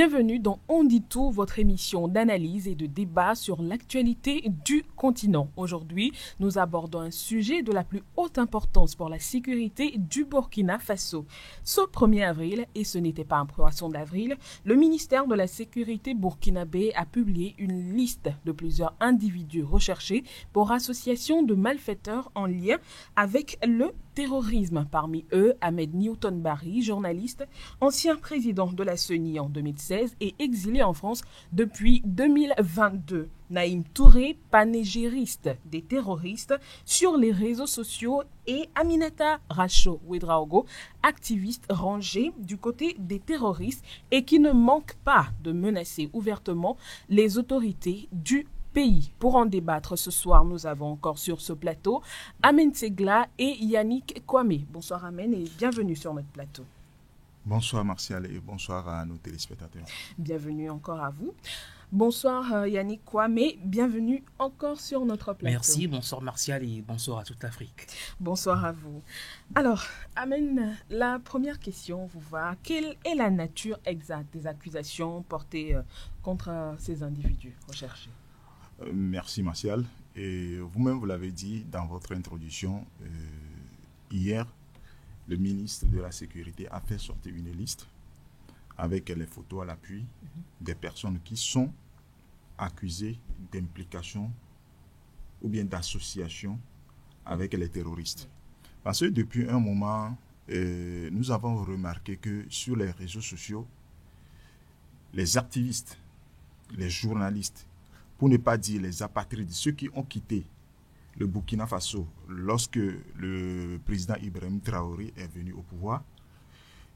Bienvenue dans On dit tout, votre émission d'analyse et de débat sur l'actualité du continent. Aujourd'hui, nous abordons un sujet de la plus haute importance pour la sécurité du Burkina Faso. Ce 1er avril, et ce n'était pas un poisson d'avril, le ministère de la Sécurité burkinabé a publié une liste de plusieurs individus recherchés pour association de malfaiteurs en lien avec le terrorisme. Parmi eux, Ahmed Newton Barry, journaliste, ancien président de la CENI en 2016 et exilé en France depuis 2022. Naïm Touré, panégériste des terroristes sur les réseaux sociaux, et Aminata Racho Ouedraogo, activiste rangée du côté des terroristes et qui ne manque pas de menacer ouvertement les autorités du pays. Pour en débattre ce soir, nous avons encore sur ce plateau Amen Segla et Yannick Kwame. Bonsoir Amen et bienvenue sur notre plateau. Bonsoir Martial et bonsoir à nos téléspectateurs. Bienvenue encore à vous. Bonsoir Yannick Kwame, bienvenue encore sur notre plateau. Merci, bonsoir Martial et bonsoir à toute l'Afrique. Bonsoir à vous. Alors, Amen, la première question vous va. Quelle est la nature exacte des accusations portées contre ces individus recherchés? Merci Martial. Et vous-même, vous l'avez dit dans votre introduction, hier, le ministre de la Sécurité a fait sortir une liste avec les photos à l'appui des personnes qui sont accusées d'implication ou bien d'association avec les terroristes. Parce que depuis un moment, nous avons remarqué que sur les réseaux sociaux, les activistes, les journalistes, pour ne pas dire les apatrides, ceux qui ont quitté le Burkina Faso lorsque le président Ibrahim Traoré est venu au pouvoir,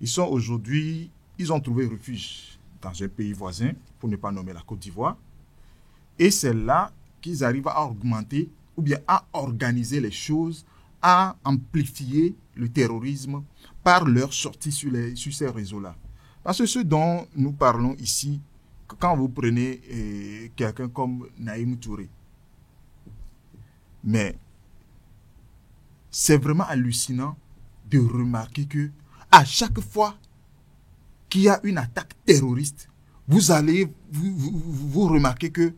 ils ont trouvé refuge dans un pays voisin, pour ne pas nommer la Côte d'Ivoire, et c'est là qu'ils arrivent à augmenter ou bien à organiser les choses, à amplifier le terrorisme par leur sortie sur ces réseaux-là. Parce que ce dont nous parlons ici, quand vous prenez quelqu'un comme Naïm Touré, mais c'est vraiment hallucinant de remarquer que à chaque fois qu'il y a une attaque terroriste, vous allez vous remarquer que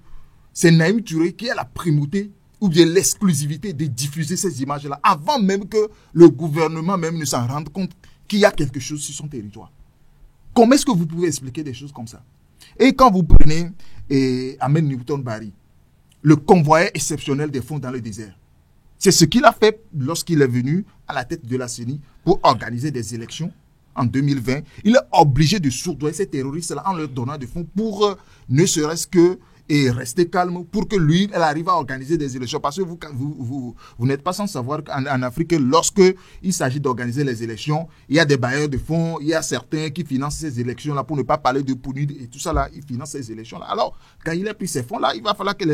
c'est Naïm Touré qui a la primauté ou bien l'exclusivité de diffuser ces images-là avant même que le gouvernement même ne s'en rende compte qu'il y a quelque chose sur son territoire. Comment est-ce que vous pouvez expliquer des choses comme ça? Et quand vous prenez Ahmed Newton Barry, le convoyeur exceptionnel des fonds dans le désert, c'est ce qu'il a fait lorsqu'il est venu à la tête de la CENI pour organiser des élections en 2020. Il est obligé de soudoyer ces terroristes-là en leur donnant des fonds pour ne serait-ce que rester calme, pour que lui, elle arrive à organiser des élections. Parce que vous n'êtes pas sans savoir qu'en Afrique, lorsque il s'agit d'organiser les élections, il y a des bailleurs de fonds, il y a certains qui financent ces élections-là, pour ne pas parler de PNUD et tout ça là, ils financent ces élections-là. Alors, quand il a pris ces fonds-là, il va falloir que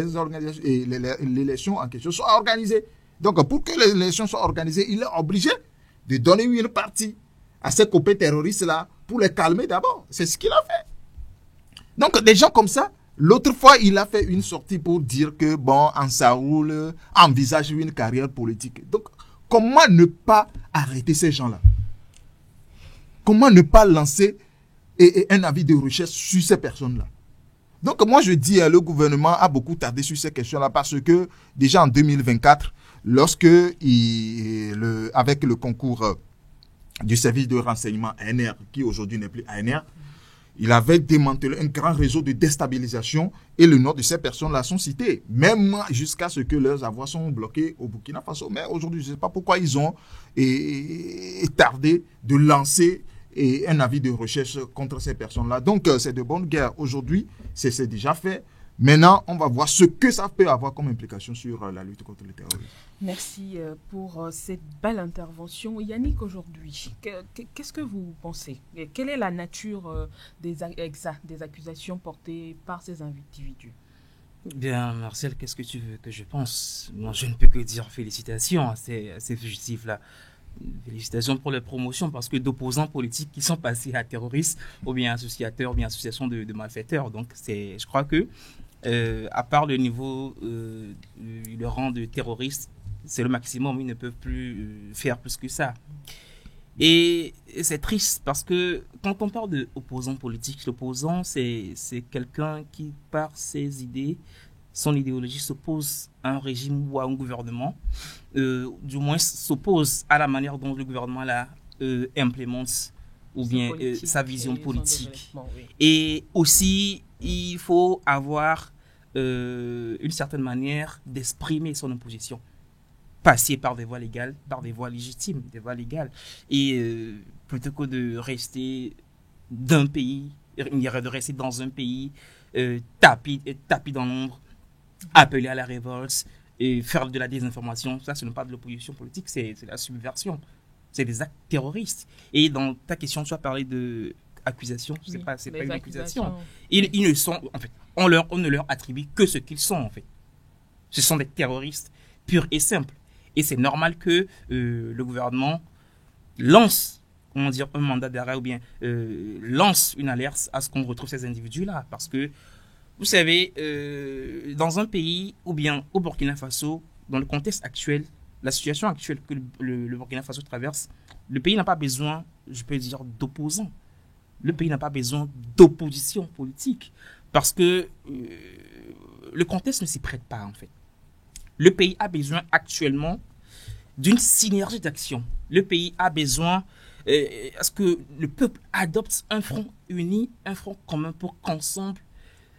l'élection en question soit organisée. Donc, pour que les élections soient organisées, il est obligé de donner une partie à ces copains terroristes-là pour les calmer d'abord. C'est ce qu'il a fait. Donc, des gens comme ça, l'autre fois, il a fait une sortie pour dire que, bon, Ansaroul envisage une carrière politique. Donc, comment ne pas arrêter ces gens-là? Comment ne pas lancer un avis de recherche sur ces personnes-là? Donc, moi, je dis, le gouvernement a beaucoup tardé sur ces questions-là parce que, déjà en 2024, lorsque, avec le concours du service de renseignement ANR, qui aujourd'hui n'est plus ANR, il avait démantelé un grand réseau de déstabilisation et le nom de ces personnes-là sont cités, même jusqu'à ce que leurs avoirs sont bloqués au Burkina Faso. Mais aujourd'hui, je ne sais pas pourquoi ils ont tardé de lancer un avis de recherche contre ces personnes-là. Donc, c'est de bonne guerre. Aujourd'hui, c'est déjà fait. Maintenant, on va voir ce que ça peut avoir comme implication sur la lutte contre le terrorisme. Merci pour cette belle intervention. Yannick, aujourd'hui, qu'est-ce que vous pensez? Quelle est la nature des accusations portées par ces individus? Bien, Marcel, qu'est-ce que tu veux que je pense? Moi, je ne peux que dire félicitations à ces fugitifs-là. Félicitations pour les promotions, parce que d'opposants politiques qui sont passés à terroristes, ou bien associateurs, ou bien associations de malfaiteurs. Donc, je crois que, à part le niveau, le rang de terroriste, c'est le maximum. Ils ne peuvent plus faire plus que ça. Et c'est triste parce que quand on parle d'opposant politique, l'opposant, c'est quelqu'un qui, par ses idées, son idéologie s'oppose à un régime ou à un gouvernement, du moins s'oppose à la manière dont le gouvernement implémente ou bien sa vision politique. Oui. Et aussi, il faut avoir une certaine manière d'exprimer son opposition, passer par des voies légales, par des voies légitimes, des voies légales. Et plutôt que de rester de rester dans un pays tapis dans l'ombre, appeler à la révolte et faire de la désinformation, ça ce n'est pas de l'opposition politique, c'est la subversion. C'est des actes terroristes. Et dans ta question, tu as parlé de accusation, c'est pas une accusation. Ils ne sont, en fait, on ne leur attribue que ce qu'ils sont, en fait. Ce sont des terroristes purs et simples. Et c'est normal que le gouvernement lance, comment dire, un mandat d'arrêt ou bien lance une alerte à ce qu'on retrouve ces individus-là. Parce que, vous savez, dans un pays, ou bien au Burkina Faso, dans le contexte actuel, la situation actuelle que le Burkina Faso traverse, le pays n'a pas besoin, je peux dire, d'opposants. Le pays n'a pas besoin d'opposition politique. Parce que le contexte ne s'y prête pas, en fait. Le pays a besoin actuellement d'une synergie d'action. Le pays a besoin à ce que le peuple adopte un front uni, un front commun pour qu'ensemble,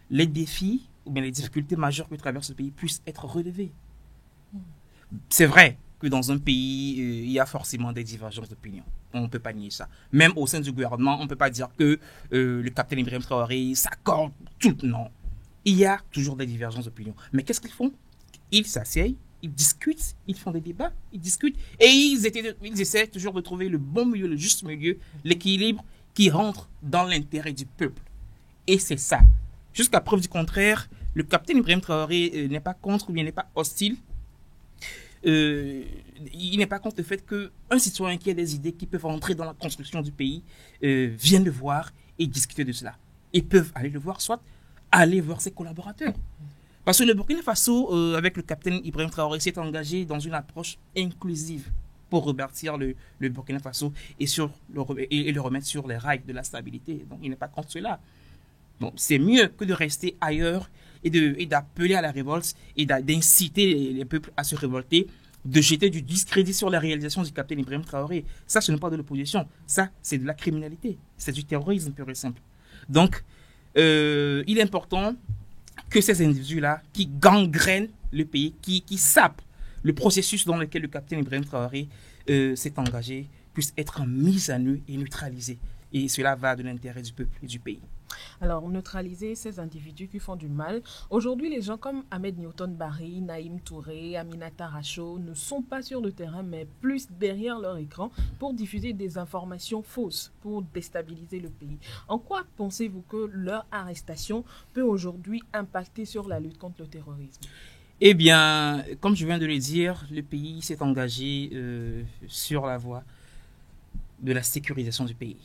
les défis ou bien les difficultés majeures que traverse le pays puissent être relevés. C'est vrai que dans un pays, il y a forcément des divergences d'opinion. On ne peut pas nier ça. Même au sein du gouvernement, on ne peut pas dire que le capitaine Ibrahim Traoré s'accorde tout. Non. Il y a toujours des divergences d'opinion. Mais qu'est-ce qu'ils font? Ils s'asseyent, ils discutent, ils font des débats, ils discutent. Et ils essaient toujours de trouver le bon milieu, le juste milieu, l'équilibre qui rentre dans l'intérêt du peuple. Et c'est ça. Jusqu'à preuve du contraire, le capitaine Ibrahim Traoré n'est pas contre ou bien n'est pas hostile. Il n'est pas contre le fait qu'un citoyen qui a des idées qui peuvent entrer dans la construction du pays vienne le voir et discuter de cela. Ils peuvent aller le voir, soit aller voir ses collaborateurs. Parce que le Burkina Faso, avec le capitaine Ibrahim Traoré, s'est engagé dans une approche inclusive pour rebâtir le Burkina Faso et le remettre sur les rails de la stabilité. Donc il n'est pas contre cela. Donc c'est mieux que de rester ailleurs et d'appeler à la révolte et d'inciter les peuples à se révolter, de jeter du discrédit sur la réalisation du capitaine Ibrahim Traoré. Ça, ce n'est pas de l'opposition. Ça, c'est de la criminalité. C'est du terrorisme pur et simple. Donc, il est important que ces individus-là, qui gangrènent le pays, qui sapent le processus dans lequel le capitaine Ibrahim Traoré s'est engagé, puissent être mis à nu et neutralisés. Et cela va de l'intérêt du peuple et du pays. Alors, neutraliser ces individus qui font du mal. Aujourd'hui, les gens comme Ahmed Newton Barry, Naïm Touré, Aminata Racho ne sont pas sur le terrain, mais plus derrière leur écran pour diffuser des informations fausses, pour déstabiliser le pays. En quoi pensez-vous que leur arrestation peut aujourd'hui impacter sur la lutte contre le terrorisme? Eh bien, comme je viens de le dire, le pays s'est engagé sur la voie de la sécurisation du pays.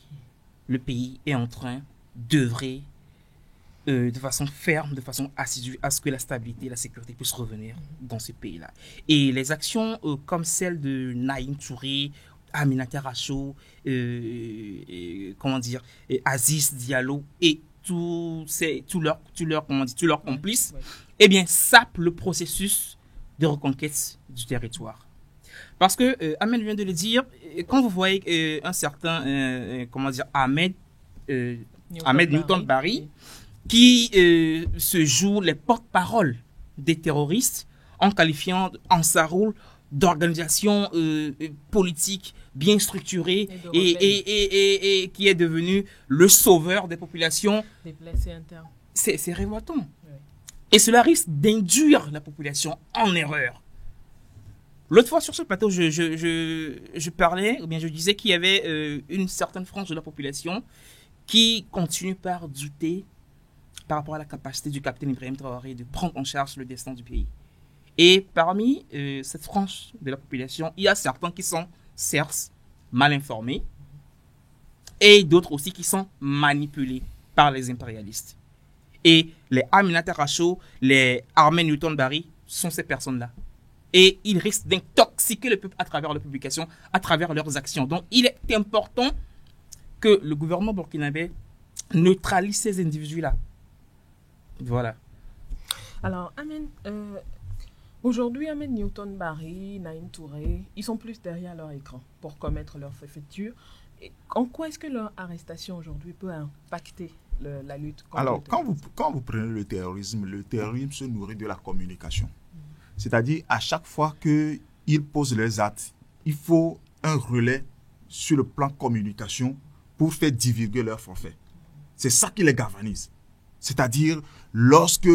Le pays est en train d'œuvrer de façon ferme, de façon assidue à ce que la stabilité et la sécurité puissent revenir dans ce pays-là. Et les actions comme celle de Naïm Touré, Aminata Racho, Aziz Diallo et tous leurs complices, eh bien, sapent le processus de reconquête du territoire. Parce que, Ahmed vient de le dire, quand vous voyez un certain, Ahmed Newton Barry, qui se joue les porte-paroles des terroristes en qualifiant Ansarul d'organisation politique bien structurée et qui est devenu le sauveur des populations. Déplacés internes. C'est révoltant. Oui. Et cela risque d'induire la population en erreur. L'autre fois sur ce plateau, je parlais, ou bien je disais qu'il y avait une certaine frange de la population qui continue par douter par rapport à la capacité du capitaine Ibrahim Traoré de prendre en charge le destin du pays. Et parmi cette frange de la population, il y a certains qui sont, certes, mal informés, et d'autres aussi qui sont manipulés par les impérialistes. Et les Aminata Racho, les Ahmed Newton Barry sont ces personnes-là. et ils risquent d'intoxiquer le peuple à travers leurs publications, à travers leurs actions. Donc, il est important que le gouvernement burkinabé neutralise ces individus-là. Voilà. Alors, Amen, aujourd'hui, Ahmed Newton Barry, Naïm Touré, ils sont plus derrière leur écran pour commettre leurs forfaitures. En quoi est-ce que leur arrestation aujourd'hui peut impacter la lutte contre Alors, le terrorisme? quand vous prenez le terrorisme se nourrit de la communication. C'est-à-dire, à chaque fois qu'ils posent leurs actes, il faut un relais sur le plan communication pour faire divulguer leur forfait. C'est ça qui les galvanise. C'est-à-dire, lorsque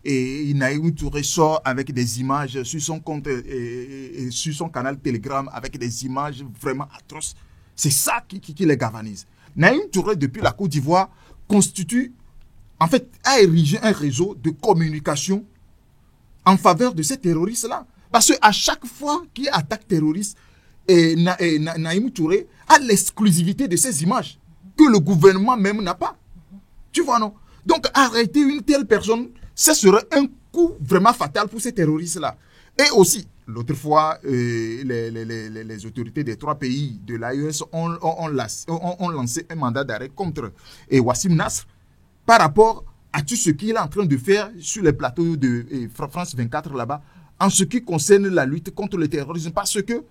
Naïm Touré sort avec des images sur son compte et sur son canal Telegram avec des images vraiment atroces, c'est ça qui les galvanise. Naïm Touré, depuis la Côte d'Ivoire, constitue, en fait, a érigé un réseau de communication en faveur de ces terroristes-là. Parce qu'à chaque fois qu'il y a attaque terroriste, Naïm Touré a l'exclusivité de ces images que le gouvernement même n'a pas. Tu vois, non? Donc, arrêter une telle personne, ce serait un coup vraiment fatal pour ces terroristes-là. Et aussi, l'autre fois, les autorités des 3 pays de l'AES ont lancé un mandat d'arrêt contre Wassim Nasr par rapport à tout ce qu'il est en train de faire sur les plateaux de France 24 là-bas, en ce qui concerne la lutte contre le terrorisme. Parce que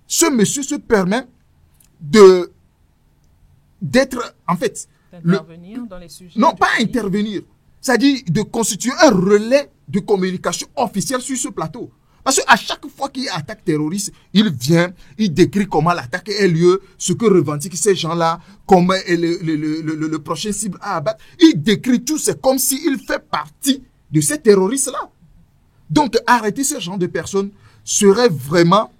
ce monsieur se permet d'être, en fait... Intervenir dans les sujets. Non, pas intervenir. C'est-à-dire de constituer un relais de communication officielle sur ce plateau. Parce qu'à chaque fois qu'il y a attaque terroriste, il vient, il décrit comment l'attaque a lieu, ce que revendiquent ces gens-là, comment le prochain cible à abattre. Il décrit tout, c'est comme s'il fait partie de ces terroristes-là. Donc, arrêter ce genre de personnes serait vraiment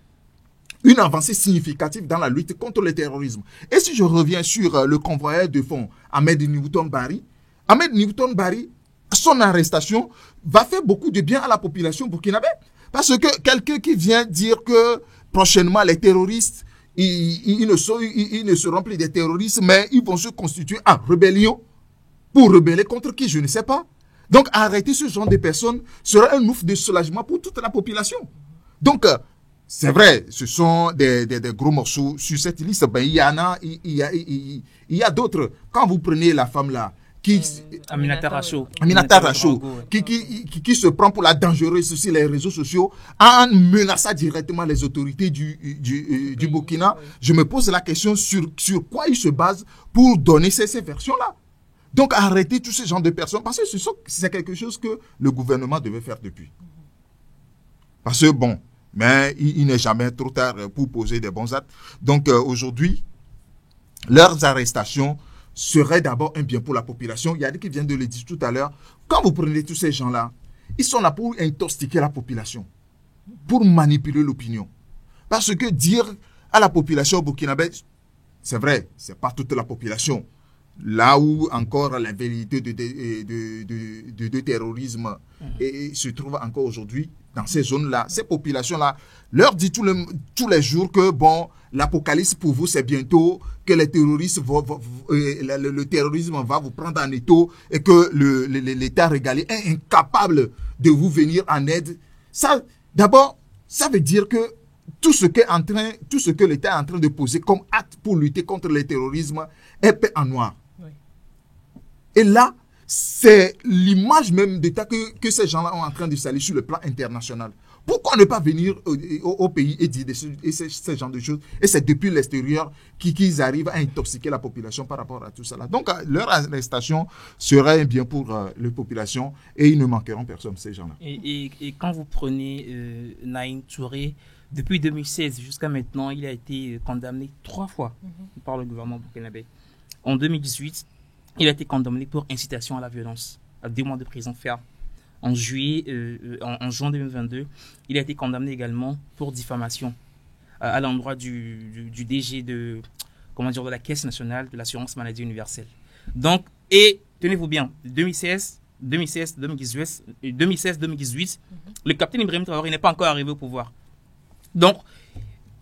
une avancée significative dans la lutte contre le terrorisme. Et si je reviens sur le convoyeur de fond, Ahmed Newton Barry, son arrestation va faire beaucoup de bien à la population burkinabé. Parce que quelqu'un qui vient dire que prochainement les terroristes, ils ne seront plus des terroristes, mais ils vont se constituer en rébellion pour rebeller contre qui, je ne sais pas. Donc arrêter ce genre de personnes sera un ouf de soulagement pour toute la population. Donc, c'est vrai, ce sont des gros morceaux sur cette liste. Ben, il y a d'autres. Quand vous prenez la femme là, Aminata Racho, qui se prend pour la dangereuse sur les réseaux sociaux en menaçant directement les autorités du Burkina, je me pose la question sur quoi il se base pour donner ces versions-là. Donc arrêter tous ces genres de personnes, parce que c'est quelque chose que le gouvernement devait faire depuis. Parce que bon, mais il n'est jamais trop tard pour poser des bons actes. Donc aujourd'hui, leurs arrestations seraient d'abord un bien pour la population. Il y a des qui viennent de le dire tout à l'heure. Quand vous prenez tous ces gens-là, ils sont là pour intoxiquer la population, pour manipuler l'opinion. Parce que dire à la population burkinabé, c'est vrai, c'est pas toute la population. Là où encore la vérité de terrorisme se trouve encore aujourd'hui, dans ces zones-là, ces populations-là, leur dit tous les jours que bon, l'apocalypse pour vous c'est bientôt, que les terroristes le terrorisme va vous prendre en étau et que l'État régalien est incapable de vous venir en aide. Ça, d'abord, ça veut dire que tout ce que l'État est en train de poser comme acte pour lutter contre le terrorisme est peint en noir. Oui. Et là, c'est l'image même d'État que ces gens-là ont en train de salir sur le plan international. Pourquoi ne pas venir au pays et dire ce genre de choses? Et c'est depuis l'extérieur qu'ils arrivent à intoxiquer la population par rapport à tout ça. Donc, leur arrestation serait un bien pour la population et ils ne manqueront personne, ces gens-là. Et quand vous prenez Naïm Touré, depuis 2016 jusqu'à maintenant, il a été condamné 3 fois par le gouvernement burkinabé. En 2018, il a été condamné pour incitation à la violence, à 2 mois de prison ferme. En juin 2022, il a été condamné également pour diffamation à l'endroit du DG de la Caisse nationale de l'assurance maladie universelle. Donc, et tenez-vous bien, 2016-2018, le capitaine Ibrahim Traoré n'est pas encore arrivé au pouvoir. Donc,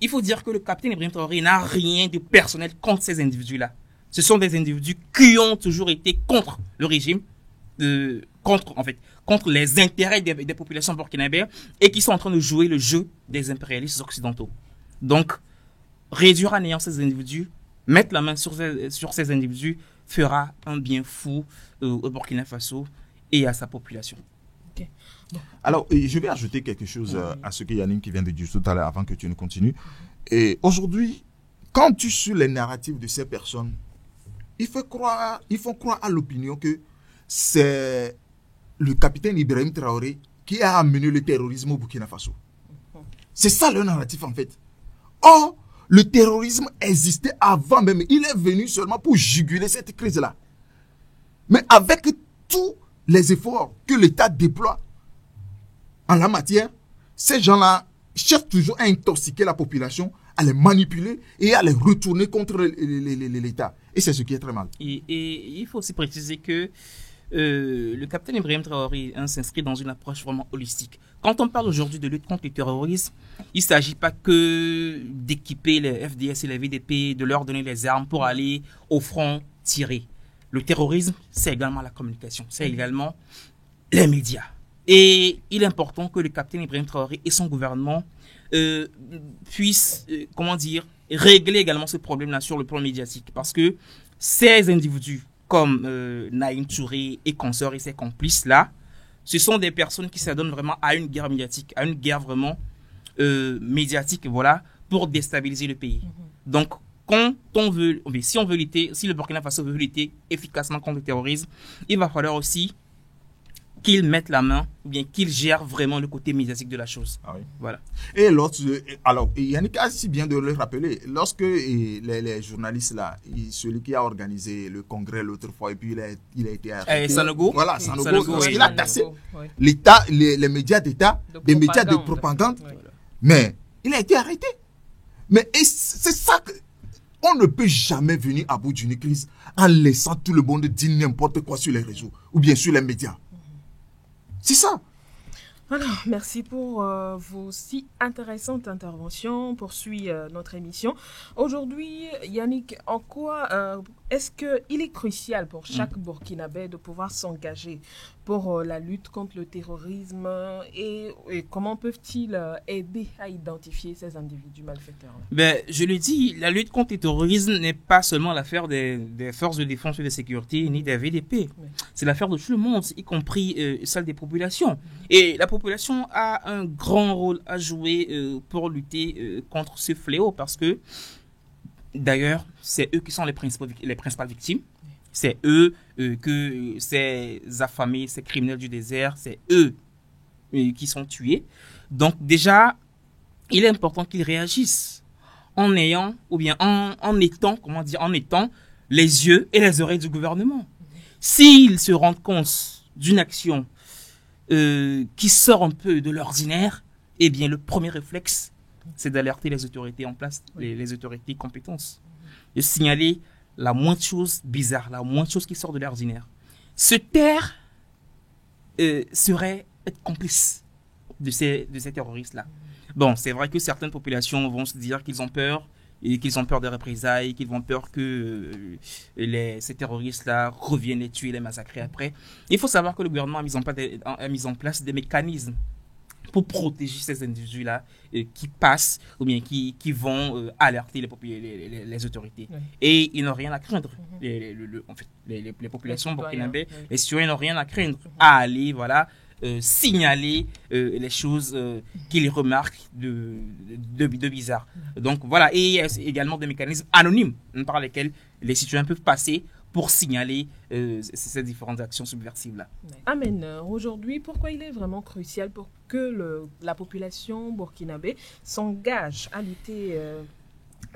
il faut dire que le capitaine Ibrahim Traoré n'a rien de personnel contre ces individus-là. Ce sont des individus qui ont toujours été contre le régime, contre les intérêts des populations burkinabées et qui sont en train de jouer le jeu des impérialistes occidentaux. Donc, réduire à néant ces individus, mettre la main sur ces individus fera un bien fou au Burkina Faso et à sa population. Okay. Bon. Alors, je vais ajouter quelque chose à ce que Yannick qui vient de dire tout à l'heure avant que tu ne continues. Et aujourd'hui, quand tu suis les narratifs de ces personnes, il faut croire à l'opinion que c'est le capitaine Ibrahim Traoré qui a amené le terrorisme au Burkina Faso. C'est ça le narratif en fait. Or, le terrorisme existait avant même. Il est venu seulement pour juguler cette crise-là. Mais avec tous les efforts que l'État déploie en la matière, ces gens-là cherchent toujours à intoxiquer la population, à les manipuler et à les retourner contre l'État. Et c'est ce qui est très mal. Et il faut aussi préciser que le capitaine Ibrahim Traoré s'inscrit dans une approche vraiment holistique. Quand on parle aujourd'hui de lutte contre le terrorisme, il ne s'agit pas que d'équiper les FDS et les VDP, de leur donner les armes pour aller au front tirer. Le terrorisme, c'est également la communication, c'est également les médias. Et il est important que le capitaine Ibrahim Traoré et son gouvernement puissent, régler également ce problème-là sur le plan médiatique. Parce que ces individus, comme Naïm Touré et consorts et ses complices-là, ce sont des personnes qui s'adonnent vraiment à une guerre médiatique, à une guerre vraiment médiatique, voilà, pour déstabiliser le pays. Donc, si le Burkina Faso veut lutter efficacement contre le terrorisme, il va falloir aussi qu'il mette la main, ou bien qu'il gère vraiment le côté médiatique de la chose. Ah oui. Voilà. Et alors, Yannick a si bien de le rappeler, lorsque les journalistes là, celui qui a organisé le congrès l'autre fois, et puis il a été arrêté. Sanogo. Voilà, Sanogo, oui. il a tassé l'État, les médias d'État, les médias de propagande, mais il a été arrêté. Mais c'est ça que on ne peut jamais venir à bout d'une crise en laissant tout le monde dire n'importe quoi sur les réseaux ou bien sur les médias. C'est ça. Alors, merci pour vos si intéressantes interventions. On poursuit notre émission. Aujourd'hui, Yannick, en quoi est-ce qu'il est crucial pour chaque Burkinabé de pouvoir s'engager pour la lutte contre le terrorisme et comment peuvent-ils aider à identifier ces individus malfaiteurs? Je le dis, la lutte contre le terrorisme n'est pas seulement l'affaire des forces de défense et de sécurité ni des VDP. Oui. C'est l'affaire de tout le monde, y compris celle des populations. Et la population a un grand rôle à jouer pour lutter contre ce fléau parce que, d'ailleurs, c'est eux qui sont les principales victimes. C'est eux que ces affamés, ces criminels du désert, c'est eux qui sont tués. Donc déjà, il est important qu'ils réagissent en étant les yeux et les oreilles du gouvernement. S'ils se rendent compte d'une action qui sort un peu de l'ordinaire, eh bien le premier réflexe, c'est d'alerter les autorités en place, les autorités compétences, de signaler la moindre chose bizarre, la moindre chose qui sort de l'ordinaire. Se taire serait être complice de ces terroristes-là. Bon, c'est vrai que certaines populations vont se dire qu'ils ont peur, et qu'ils ont peur des représailles, qu'ils ont peur que ces terroristes-là reviennent les tuer, les massacrer après. Il faut savoir que le gouvernement a mis en place des mécanismes pour protéger ces individus-là qui passent ou bien qui vont alerter les autorités. Oui. Et ils n'ont rien à craindre. Les populations burkinabées, les citoyens n'ont rien à craindre à aller, signaler les choses qu'ils remarquent de bizarre. Donc voilà, et il y a également des mécanismes anonymes par lesquels les citoyens peuvent passer pour signaler ces différentes actions subversives-là. Amen. Aujourd'hui, pourquoi il est vraiment crucial pour que la population burkinabé s'engage à lutter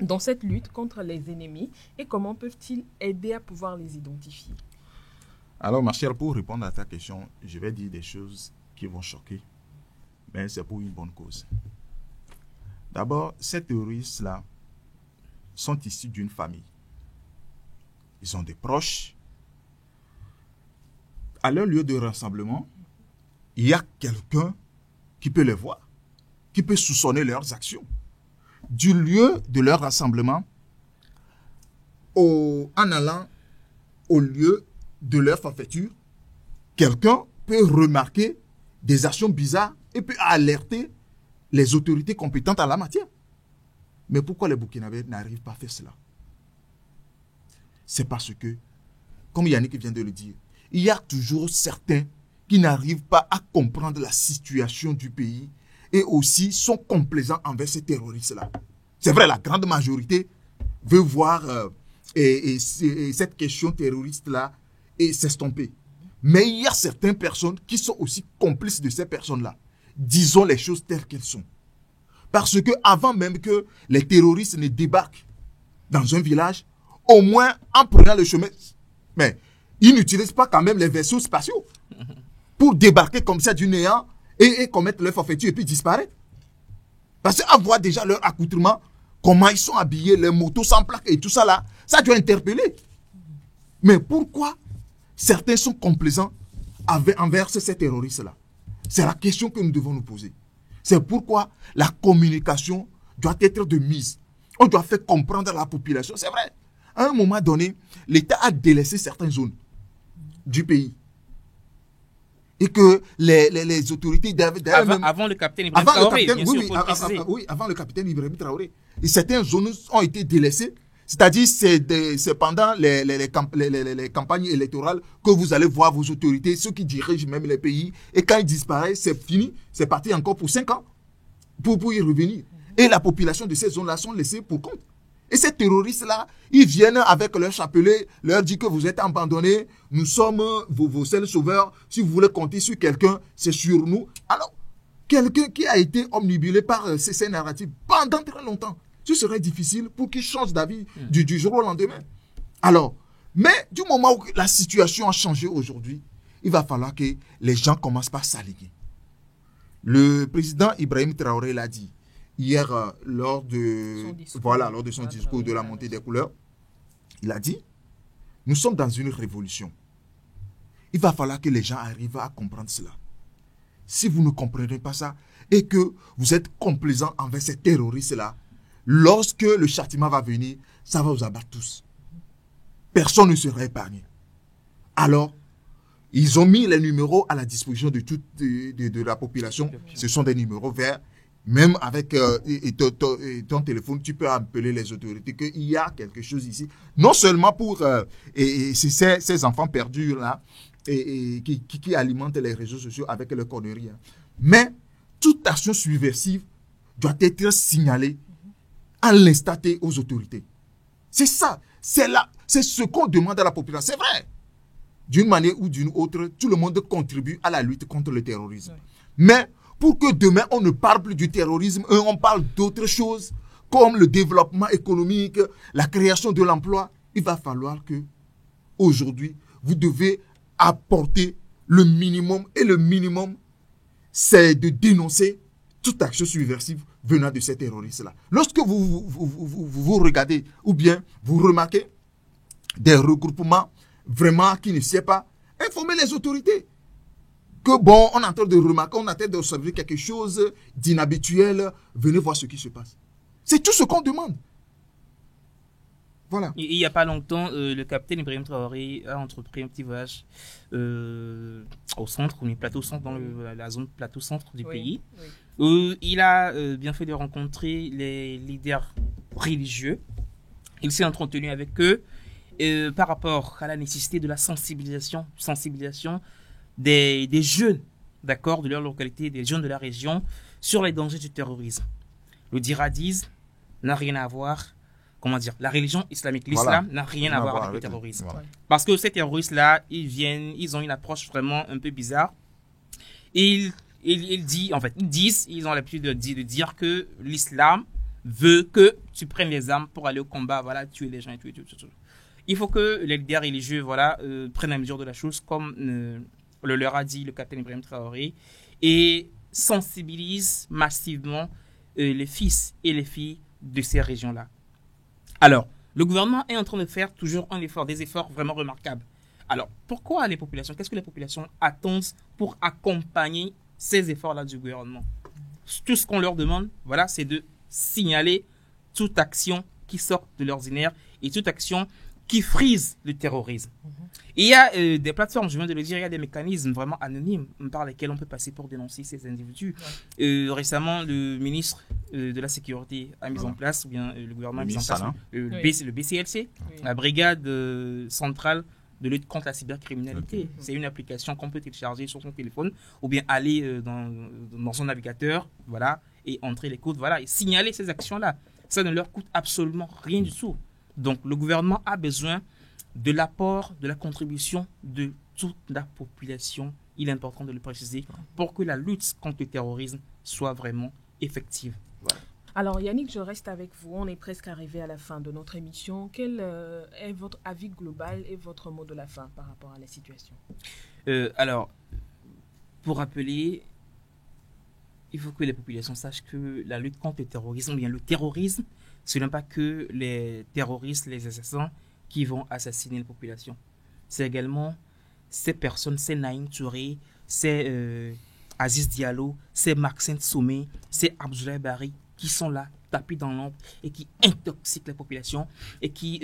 dans cette lutte contre les ennemis et comment peuvent-ils aider à pouvoir les identifier? Alors, Martial, pour répondre à ta question, je vais dire des choses qui vont choquer, mais c'est pour une bonne cause. D'abord, ces terroristes-là sont issus d'une famille. Ils ont des proches. À leur lieu de rassemblement, il y a quelqu'un qui peut les voir, qui peut soupçonner leurs actions. Du lieu de leur rassemblement, en allant au lieu de leur forfaiture, quelqu'un peut remarquer des actions bizarres et peut alerter les autorités compétentes en la matière. Mais pourquoi les Burkinabés n'arrivent pas à faire cela? C'est parce que, comme Yannick vient de le dire, il y a toujours certains qui n'arrivent pas à comprendre la situation du pays et aussi sont complaisants envers ces terroristes-là. C'est vrai, la grande majorité veut voir cette question terroriste-là s'estomper. Mais il y a certaines personnes qui sont aussi complices de ces personnes-là. Disons les choses telles qu'elles sont. Parce que avant même que les terroristes ne débarquent dans un village, au moins en prenant le chemin, mais ils n'utilisent pas quand même les vaisseaux spatiaux pour débarquer comme ça du néant et commettre leur forfaiture et puis disparaître. Parce qu'à voir déjà leur accoutrement, comment ils sont habillés, les motos sans plaque et tout ça là, ça doit interpeller. Mais pourquoi certains sont complaisants envers ces terroristes-là? C'est la question que nous devons nous poser. C'est pourquoi la communication doit être de mise. On doit faire comprendre à la population. C'est vrai. À un moment donné, l'État a délaissé certaines zones du pays. Et que les autorités avant le capitaine Ibrahim Traoré, avant le capitaine Ibrahim Traoré. Et certaines zones ont été délaissées. C'est-à-dire, c'est pendant les campagnes électorales que vous allez voir vos autorités, ceux qui dirigent même les pays. Et quand ils disparaissent, c'est fini. C'est parti encore pour 5 ans pour y revenir. Et la population de ces zones-là sont laissées pour compte. Et ces terroristes-là, ils viennent avec leur chapelet, leur disent que vous êtes abandonnés, nous sommes vos seuls sauveurs. Si vous voulez compter sur quelqu'un, c'est sur nous. Alors, quelqu'un qui a été omnibulé par ces narratifs pendant très longtemps, ce serait difficile pour qu'il change d'avis du jour au lendemain. Alors, mais du moment où la situation a changé aujourd'hui, il va falloir que les gens commencent par s'aligner. Le président Ibrahim Traoré l'a dit hier lors de son discours de la montée des couleurs. Il a dit, nous sommes dans une révolution. Il va falloir que les gens arrivent à comprendre cela. Si vous ne comprenez pas ça et que vous êtes complaisants envers ces terroristes-là, lorsque le châtiment va venir, ça va vous abattre tous. Personne ne sera épargné. Alors, ils ont mis les numéros à la disposition de la population. Ce sont des numéros verts. Même avec ton téléphone, tu peux appeler les autorités qu'il y a quelque chose ici. Non seulement pour ces enfants perdus là, qui alimentent les réseaux sociaux avec leurs conneries, mais toute action subversive doit être signalée à l'instant T aux autorités. C'est ça. C'est ce qu'on demande à la population. C'est vrai. D'une manière ou d'une autre, tout le monde contribue à la lutte contre le terrorisme. Oui. Mais pour que demain, on ne parle plus du terrorisme, on parle d'autres choses, comme le développement économique, la création de l'emploi, il va falloir que, aujourd'hui, vous devez apporter le minimum. Et le minimum, c'est de dénoncer toute action subversive venant de ces terroristes-là. Lorsque vous regardez ou bien vous remarquez des regroupements vraiment qui ne sied pas, informez les autorités. Que bon, on est en train de remarquer, on est en train d'observer quelque chose d'inhabituel, venez voir ce qui se passe. C'est tout ce qu'on demande. Voilà. Il n'y a pas longtemps, le capitaine Ibrahim Traoré a entrepris un petit voyage au centre, au plateau centre, dans la zone plateau centre du pays. Oui. Il a bien fait de rencontrer les leaders religieux. Il s'est entretenu avec eux par rapport à la nécessité de la sensibilisation des jeunes, d'accord, de leur localité, des jeunes de la région, sur les dangers du terrorisme. Le djihadisme n'a rien à voir, la religion islamique, l'islam n'a rien à voir avec le terrorisme. Voilà. Parce que ces terroristes-là, ils ont une approche vraiment un peu bizarre. Ils ont l'habitude de dire que l'islam veut que tu prennes les armes pour aller au combat, voilà, tuer les gens et tout. Il faut que les leaders religieux, prennent la mesure de la chose, comme le leur a dit le capitaine Ibrahim Traoré, et sensibilisent massivement les fils et les filles de ces régions-là. Alors, le gouvernement est en train de faire toujours des efforts vraiment remarquables. Alors, pourquoi qu'est-ce que les populations attendent pour accompagner ces efforts-là du gouvernement? Tout ce qu'on leur demande, c'est de signaler toute action qui sort de l'ordinaire et toute action qui frisent le terrorisme. Et il y a des plateformes, je viens de le dire, il y a des mécanismes vraiment anonymes par lesquels on peut passer pour dénoncer ces individus. Récemment, le ministre de la Sécurité a mis en place, ou bien le gouvernement a mis en place le BCLC, la brigade centrale de lutte contre la cybercriminalité. C'est une application qu'on peut télécharger sur son téléphone ou bien aller dans son navigateur, voilà, et entrer les codes, voilà, et signaler ces actions-là. Ça ne leur coûte absolument rien du tout. Donc, le gouvernement a besoin de l'apport, de la contribution de toute la population. Il est important de le préciser pour que la lutte contre le terrorisme soit vraiment effective. Voilà. Alors Yannick, je reste avec vous. On est presque arrivé à la fin de notre émission. Quel est votre avis global et votre mot de la fin par rapport à la situation? Alors, pour rappeler, il faut que les populations sachent que la lutte contre le terrorisme, ou bien le terrorisme, ce n'est pas que les terroristes, les assassins qui vont assassiner les populations. C'est également ces personnes, ces Naïm Touré, ces Aziz Diallo, ces Maxime Sommé, ces Abdoulaye Bari, qui sont là, tapis dans l'ombre et qui intoxiquent les populations et qui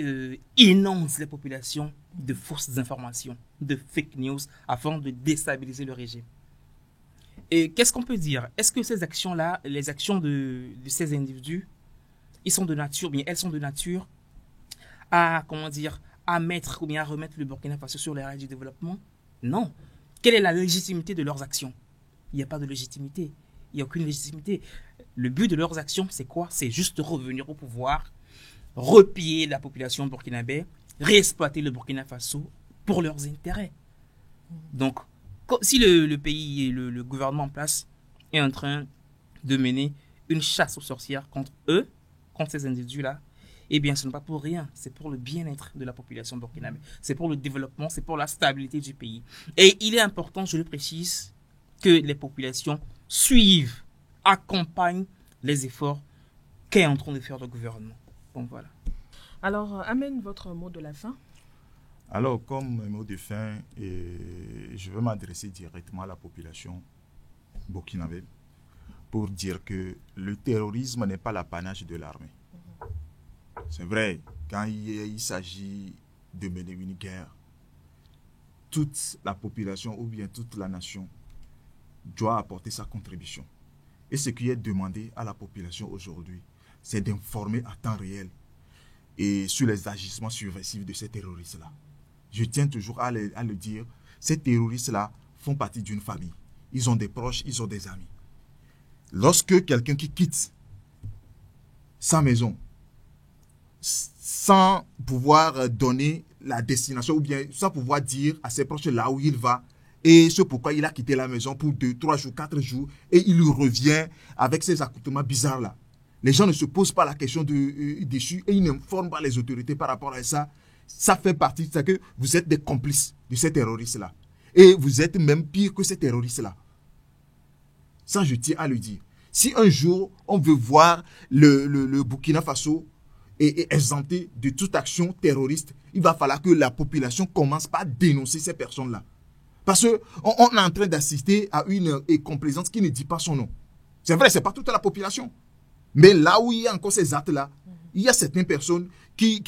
inondent les populations de fausses informations, de fake news, afin de déstabiliser le régime. Et qu'est-ce qu'on peut dire? Est-ce que ces actions-là, les actions de ces individus, elles sont de nature à, à mettre ou bien à remettre le Burkina Faso sur les rails du développement? Non. Quelle est la légitimité de leurs actions? Il n'y a pas de légitimité. Il n'y a aucune légitimité. Le but de leurs actions, c'est quoi? C'est juste de revenir au pouvoir, repiller la population burkinabé, réexploiter le Burkina Faso pour leurs intérêts. Donc, si le pays et le gouvernement en place est en train de mener une chasse aux sorcières contre eux, contre ces individus-là, eh bien, ce n'est pas pour rien. C'est pour le bien-être de la population burkinabé. C'est pour le développement, c'est pour la stabilité du pays. Et il est important, je le précise, que les populations suivent, accompagnent les efforts qu'est en train de faire le gouvernement. Donc voilà. Alors, amène votre mot de la fin. Alors, comme mot de fin, je veux m'adresser directement à la population burkinabé pour dire que le terrorisme n'est pas l'apanage de l'armée. C'est vrai, quand il s'agit de mener une guerre, toute la population ou bien toute la nation doit apporter sa contribution. Et ce qui est demandé à la population aujourd'hui, c'est d'informer à temps réel et sur les agissements subversifs de ces terroristes-là. Je tiens toujours à le dire, ces terroristes-là font partie d'une famille. Ils ont des proches, ils ont des amis. Lorsque quelqu'un qui quitte sa maison sans pouvoir donner la destination ou bien sans pouvoir dire à ses proches là où il va et ce pourquoi il a quitté la maison pour 2, 3 jours, 4 jours et il revient avec ces accoutrements bizarres là. Les gens ne se posent pas la question dessus et ils n'informent pas les autorités par rapport à ça. Ça fait partie, c'est que vous êtes des complices de ces terroristes-là. Et vous êtes même pire que ces terroristes-là. Ça, je tiens à le dire. Si un jour, on veut voir le Burkina Faso est exempté de toute action terroriste, il va falloir que la population commence par dénoncer ces personnes-là. Parce qu'on est en train d'assister à une complaisance qui ne dit pas son nom. C'est vrai, ce n'est pas toute la population. Mais là où il y a encore ces actes-là, il y a certaines personnes qui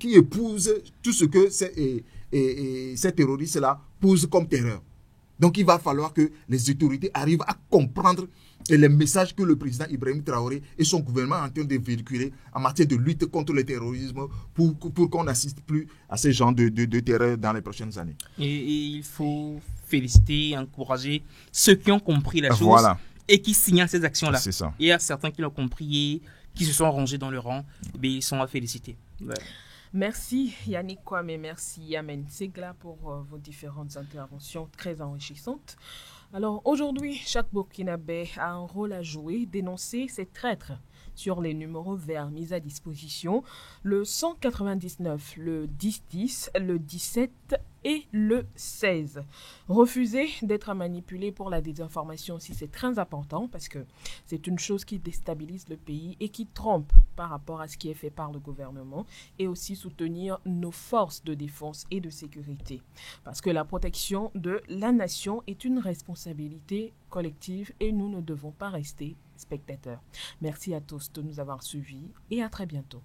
épousent tout ce que ces terroristes-là posent comme terreur. Donc, il va falloir que les autorités arrivent à comprendre les messages que le président Ibrahim Traoré et son gouvernement sont en train de véhiculer en matière de lutte contre le terrorisme pour qu'on n'assiste plus à ces genres de terreur dans les prochaines années. Et il faut féliciter, encourager ceux qui ont compris la chose et qui signalent ces actions-là. C'est ça. Il y a certains qui l'ont compris et qui se sont rangés dans le rang, mais ils sont à féliciter. Ouais. Merci Yannick Kwame, merci Yamen Segla pour vos différentes interventions très enrichissantes. Alors aujourd'hui, chaque Burkinabé a un rôle à jouer, dénoncer ces traîtres sur les numéros verts mis à disposition, le 199, le 1010, le 17 et le 16. Refuser d'être manipulé pour la désinformation aussi, c'est très important parce que c'est une chose qui déstabilise le pays et qui trompe par rapport à ce qui est fait par le gouvernement, et aussi soutenir nos forces de défense et de sécurité. Parce que la protection de la nation est une responsabilité collective et nous ne devons pas rester spectateurs. Merci à tous de nous avoir suivis et à très bientôt.